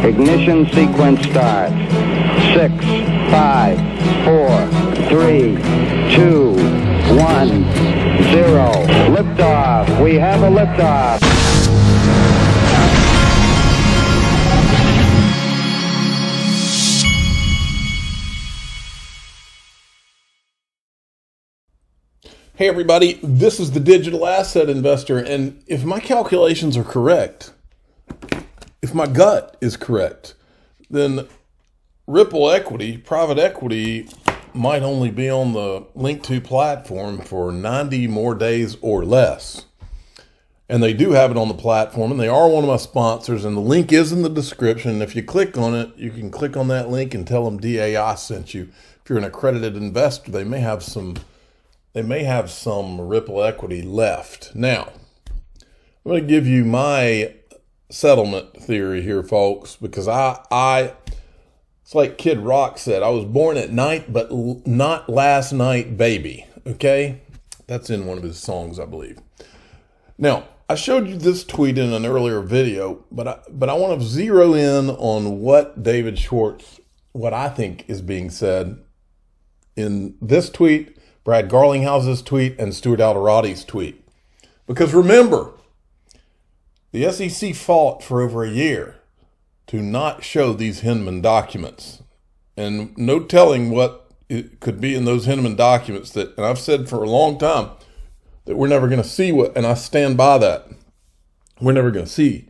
Ignition sequence start. 6, 5, 4, 3, 2, 1, 0. Liftoff. We have a liftoff. Hey everybody, this is the Digital Asset Investor, and if my calculations are correct, if my gut is correct, then Ripple equity, private equity, might only be on the Link2 platform for 90 more days or less. And they do have it on the platform, and they are one of my sponsors, and the link is in the description. If you click on it, you can click on that link and tell them DAI sent you. If you're an accredited investor, they may have some Ripple equity left. Now, I'm going to give you my settlement theory here, folks, because it's like Kid Rock said, I was born at night, but not last night, baby. Okay? That's in one of his songs, I believe. Now, I showed you this tweet in an earlier video, but I want to zero in on what David Schwartz, what I think is being said in this tweet, Brad Garlinghouse's tweet, and Stuart Alderoty's tweet. Because remember, the SEC fought for over a year to not show these Hinman documents. And no telling what it could be in those Hinman documents that, and I've said for a long time, that we're never going to see what, and I stand by that. We're never going to see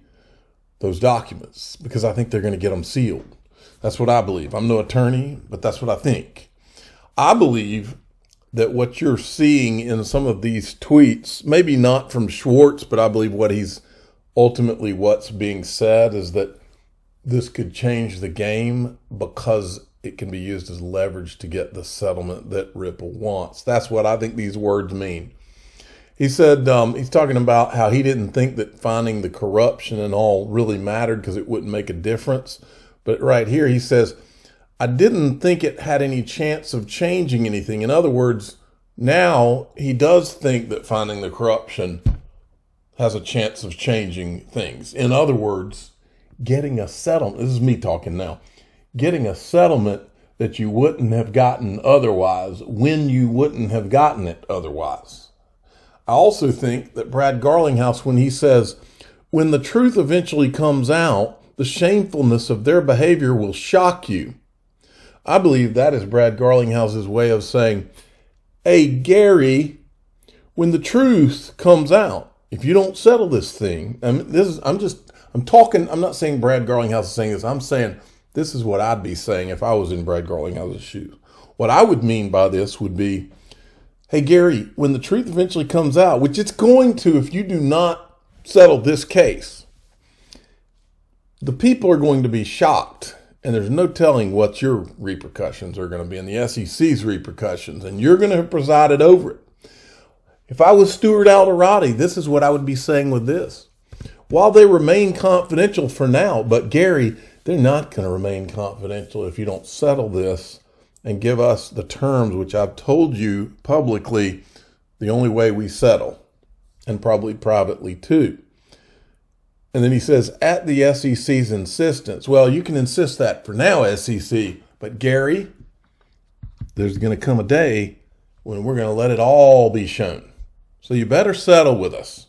those documents because I think they're going to get them sealed. That's what I believe. I'm no attorney, but that's what I think. I believe that what you're seeing in some of these tweets, maybe not from Schwartz, but I believe what's being said is that this could change the game because it can be used as leverage to get the settlement that Ripple wants. That's what I think these words mean. He said, he's talking about how he didn't think that finding the corruption and all really mattered because it wouldn't make a difference. But right here he says, I didn't think it had any chance of changing anything. In other words, now he does think that finding the corruption has a chance of changing things. In other words, getting a settlement, this is me talking now, getting a settlement that you wouldn't have gotten otherwise when you wouldn't have gotten it otherwise. I also think that Brad Garlinghouse, when he says, when the truth eventually comes out, the shamefulness of their behavior will shock you. I believe that is Brad Garlinghouse's way of saying, hey, Gary, when the truth comes out, if you don't settle this thing, I'm not saying Brad Garlinghouse is saying this. I'm saying this is what I'd be saying if I was in Brad Garlinghouse's shoes. What I would mean by this would be, hey, Gary, when the truth eventually comes out, which it's going to if you do not settle this case, the people are going to be shocked. And there's no telling what your repercussions are going to be and the SEC's repercussions. And you're going to have presided over it. If I was Stuart Alderoty, this is what I would be saying with this. While they remain confidential for now, but Gary, they're not going to remain confidential if you don't settle this and give us the terms, which I've told you publicly, the only way we settle, and probably privately too. And then he says, at the SEC's insistence. Well, you can insist that for now, SEC. But Gary, there's going to come a day when we're going to let it all be shown. So you better settle with us.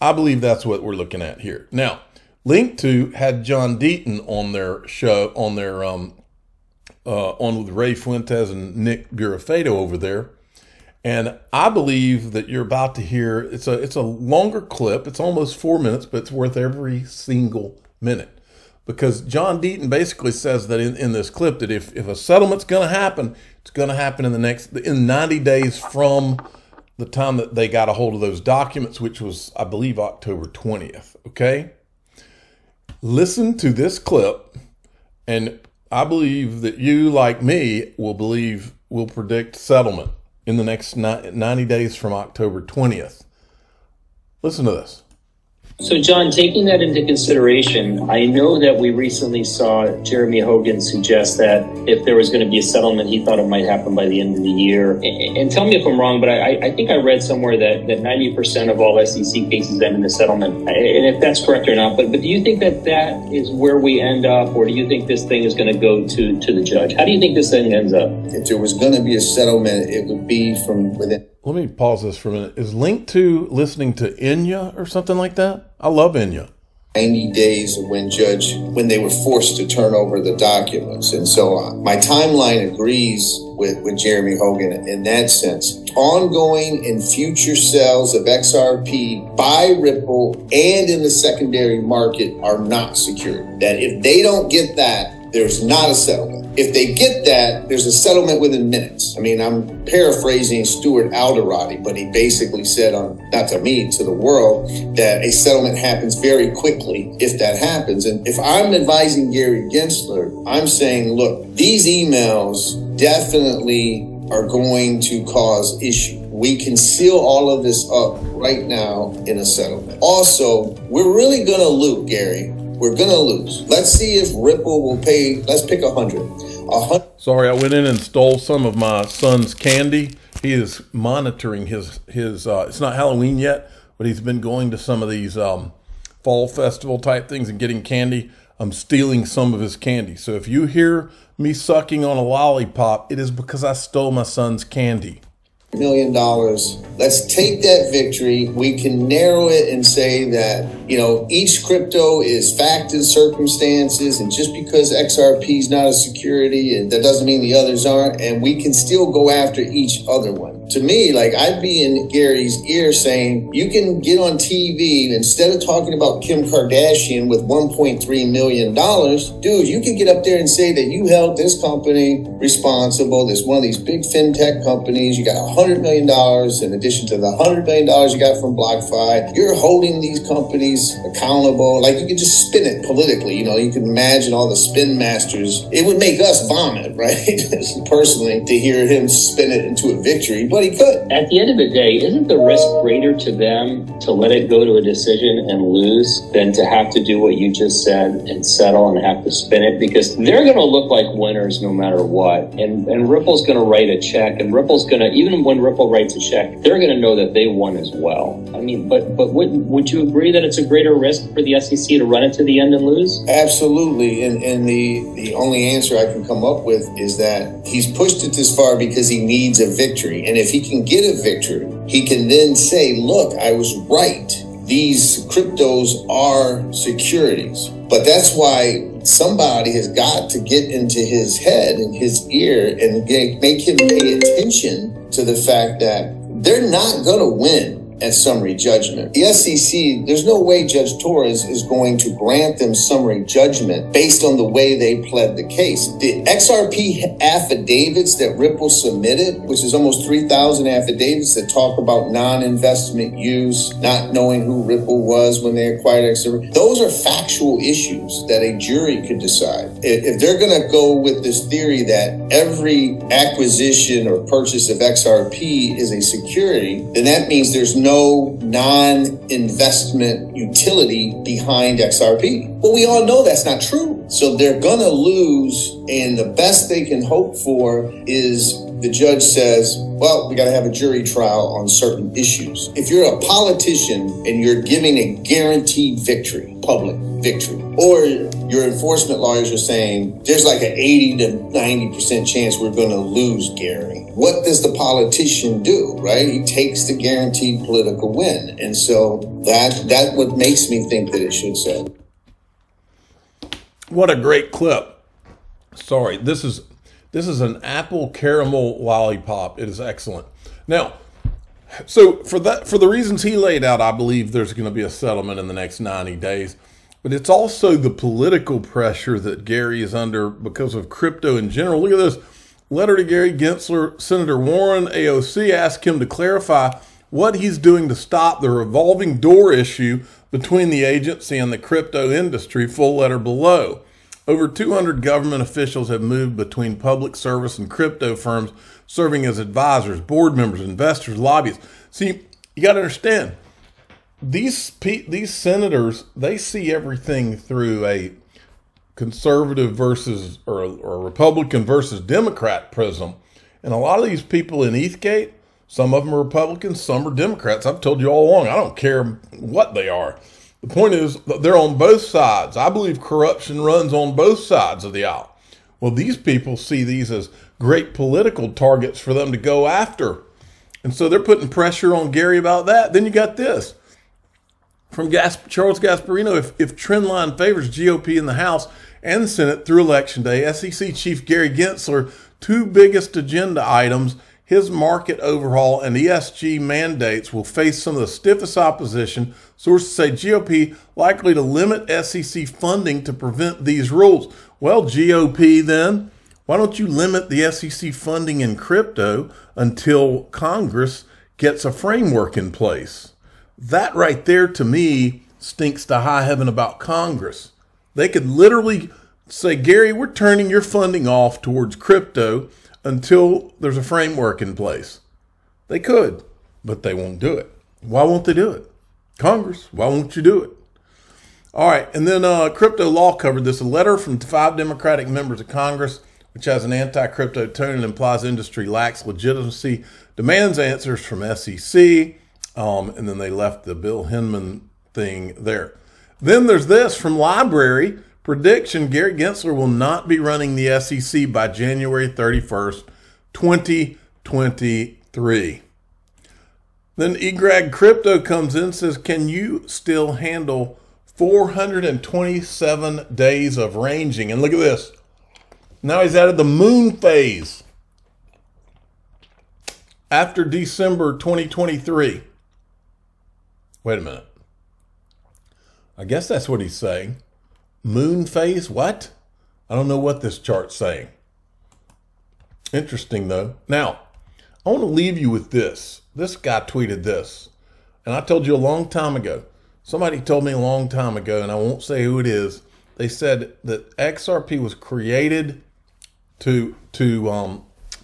I believe that's what we're looking at here. Now, Link2 had John Deaton on their show, on with Ray Fuentes and Nick Burafeto over there. And I believe that you're about to hear, it's a longer clip. It's almost 4 minutes, but it's worth every single minute. Because John Deaton basically says that in this clip that if a settlement's going to happen, it's going to happen in 90 days from the time that they got a hold of those documents, which was, I believe, October 20th. Okay? Listen to this clip, and I believe that you, like me, will predict settlement in the next 90 days from October 20th. Listen to this. So, John, taking that into consideration, I know that we recently saw Jeremy Hogan suggest that if there was going to be a settlement, he thought it might happen by the end of the year. And tell me if I'm wrong, but I think I read somewhere that 90% of all SEC cases end in a settlement. And if that's correct or not, but do you think that that is where we end up, or do you think this thing is going to go to the judge? How do you think this thing ends up? If there was going to be a settlement, it would be from within. Let me pause this for a minute. Is linked to listening to Enya or something like that? I love Enya. 90 days of when they were forced to turn over the documents. And so my timeline agrees with Jeremy Hogan in that sense. Ongoing and future sales of XRP by Ripple and in the secondary market are not secured. That if they don't get that, there's not a settlement. If they get that, there's a settlement within minutes. I mean, I'm paraphrasing Stuart Alderati, but he basically said, not to me, to the world, that a settlement happens very quickly if that happens. And if I'm advising Gary Gensler, I'm saying, look, these emails definitely are going to cause issue. We can seal all of this up right now in a settlement. Also, we're really going to lose, Gary. We're going to lose. Let's see if Ripple will pay. Let's pick 100. Sorry, I went in and stole some of my son's candy. He is monitoring his it's not Halloween yet, but he's been going to some of these fall festival type things and getting candy. I'm stealing some of his candy. So if you hear me sucking on a lollipop, it is because I stole my son's candy. $1 million. Let's take that victory. We can narrow it and say that, each crypto is fact and circumstances. And just because XRP is not a security, and that doesn't mean the others aren't. And we can still go after each other one. To me, I'd be in Gary's ear saying, you can get on TV instead of talking about Kim Kardashian with $1.3 million, dude, you can get up there and say that you held this company responsible. This one of these big fintech companies. You got $100 million in addition to the $100 million you got from BlockFi. You're holding these companies accountable. You can just spin it politically. You can imagine all the spin masters. It would make us vomit, right? Personally, to hear him spin it into a victory, but he could. At the end of the day, isn't the risk greater to them to let it go to a decision and lose than to have to do what you just said and settle and have to spin it? Because they're going to look like winners no matter what. And Ripple's going to write a check, and Ripple's going to, even when Ripple writes a check, they're going to know that they won as well. I mean, but would you agree that it's a greater risk for the SEC to run it to the end and lose? Absolutely. And the only answer I can come up with is that he's pushed it this far because he needs a victory. And if he can get a victory, he can then say, look, I was right. These cryptos are securities. But that's why somebody has got to get into his head and his ear and make him pay attention to the fact that they're not going to win at summary judgment. The SEC, there's no way Judge Torres is going to grant them summary judgment based on the way they pled the case. The XRP affidavits that Ripple submitted, which is almost 3,000 affidavits that talk about non-investment use, not knowing who Ripple was when they acquired XRP, those are factual issues that a jury could decide. If they're going to go with this theory that every acquisition or purchase of XRP is a security, then that means there's no non-investment utility behind XRP. But we all know that's not true. So they're going to lose, and the best they can hope for is the judge says, well, we got to have a jury trial on certain issues. If you're a politician and you're giving a guaranteed victory, public victory, or your enforcement lawyers are saying there's like an 80 to 90% chance we're going to lose, Gary. What does the politician do, right? He takes the guaranteed political win. And so that what makes me think that it should say. What a great clip. Sorry, this is an apple caramel lollipop. It is excellent. Now, so for the reasons he laid out, I believe there's going to be a settlement in the next 90 days. But it's also the political pressure that Gary is under because of crypto in general. Look at this letter to Gary Gensler. Senator Warren, AOC, asked him to clarify what he's doing to stop the revolving door issue between the agency and the crypto industry. Full letter below. Over 200 government officials have moved between public service and crypto firms, serving as advisors, board members, investors, lobbyists. See, you got to understand, these senators, they see everything through a conservative versus or Republican versus Democrat prism. And a lot of these people in Eastgate, some of them are Republicans, some are Democrats. I've told you all along, I don't care what they are. The point is that they're on both sides. I believe corruption runs on both sides of the aisle. Well, these people see these as great political targets for them to go after. And so they're putting pressure on Gary about that. Then you got this from Charles Gasparino. If trendline favors GOP in the House and the Senate through Election Day, SEC Chief Gary Gensler, two biggest agenda items, his market overhaul and ESG mandates, will face some of the stiffest opposition. Sources say GOP likely to limit SEC funding to prevent these rules. Well, GOP then, why don't you limit the SEC funding in crypto until Congress gets a framework in place? That right there, to me, stinks to high heaven about Congress. They could literally say, Gary, we're turning your funding off towards crypto until there's a framework in place. They could, but they won't do it. Why won't they do it? Congress, why won't you do it? All right, and then Crypto Law covered this. A letter from 5 Democratic members of Congress, which has an anti-crypto tone and implies industry lacks legitimacy, demands answers from SEC, and then they left the Bill Hinman thing there. Then there's this from Library. Prediction, Gary Gensler will not be running the SEC by January 31st, 2023. Then eGrag Crypto comes in and says, can you still handle 427 days of ranging? And look at this. Now he's added the moon phase after December 2023. Wait a minute. I guess that's what he's saying. Moon phase? What? I don't know what this chart's saying. Interesting, though. Now, I want to leave you with this. This guy tweeted this. And I told you a long time ago. Somebody told me a long time ago, and I won't say who it is. They said that XRP was created to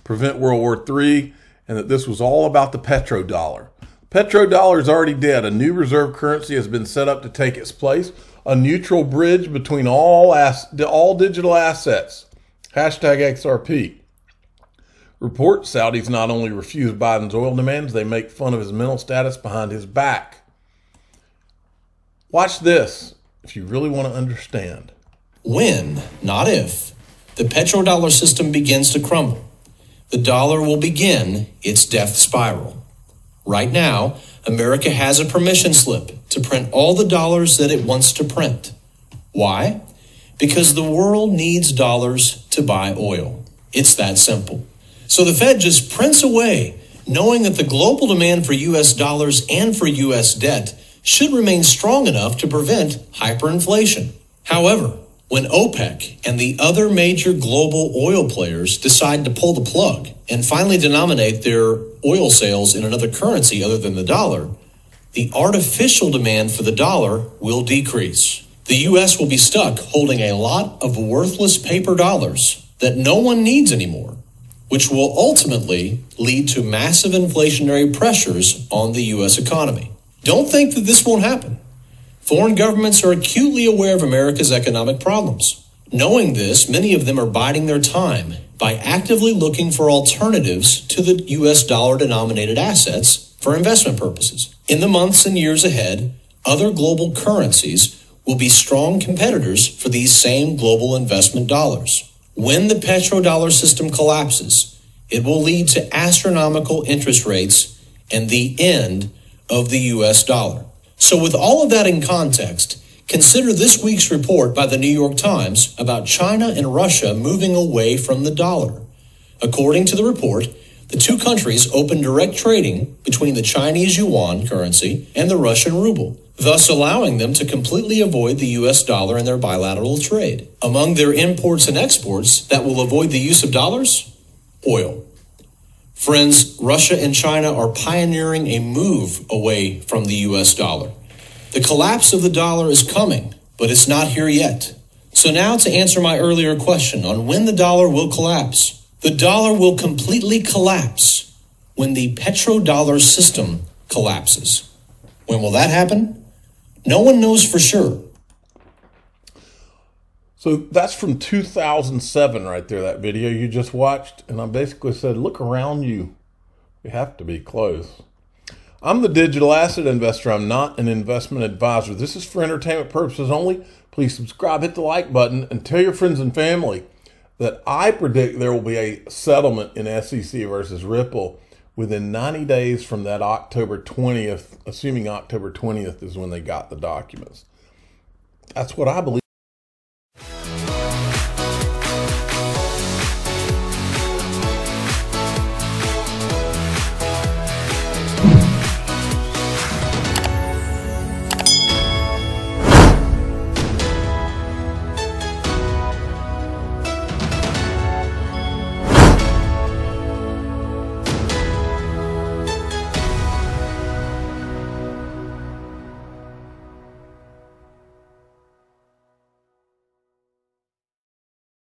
prevent World War III, and that this was all about the petrodollar. Petrodollar is already dead. A new reserve currency has been set up to take its place. A neutral bridge between all digital assets. Hashtag XRP. Report, Saudis not only refuse Biden's oil demands, they make fun of his mental status behind his back. Watch this if you really want to understand. When, not if, the petrodollar system begins to crumble, the dollar will begin its death spiral. Right now, America has a permission slip to print all the dollars that it wants to print. Why? Because the world needs dollars to buy oil. It's that simple. So the Fed just prints away, knowing that the global demand for U.S. dollars and for U.S. debt should remain strong enough to prevent hyperinflation. However, when OPEC and the other major global oil players decide to pull the plug and finally denominate their oil sales in another currency other than the dollar, the artificial demand for the dollar will decrease. The U.S. will be stuck holding a lot of worthless paper dollars that no one needs anymore, which will ultimately lead to massive inflationary pressures on the U.S. economy. Don't think that this won't happen. Foreign governments are acutely aware of America's economic problems. Knowing this, many of them are biding their time by actively looking for alternatives to the U.S. dollar-denominated assets for investment purposes. In the months and years ahead, other global currencies will be strong competitors for these same global investment dollars. When the petrodollar system collapses, it will lead to astronomical interest rates and the end of the U.S. dollar. So with all of that in context, consider this week's report by the New York Times about China and Russia moving away from the dollar. According to the report, the two countries opened direct trading between the Chinese yuan currency and the Russian ruble, thus allowing them to completely avoid the U.S. dollar in their bilateral trade. Among their imports and exports that will avoid the use of dollars? Oil. Friends, Russia and China are pioneering a move away from the U.S. dollar. The collapse of the dollar is coming, but it's not here yet. So now to answer my earlier question on when the dollar will collapse. The dollar will completely collapse when the petrodollar system collapses. When will that happen? No one knows for sure. So that's from 2007 right there, that video you just watched. And I basically said, look around you. We have to be close. I'm the digital asset investor. I'm not an investment advisor. This is for entertainment purposes only. Please subscribe, hit the like button, and tell your friends and family that I predict there will be a settlement in SEC versus Ripple within 90 days from that October 20th, assuming October 20th is when they got the documents. That's what I believe.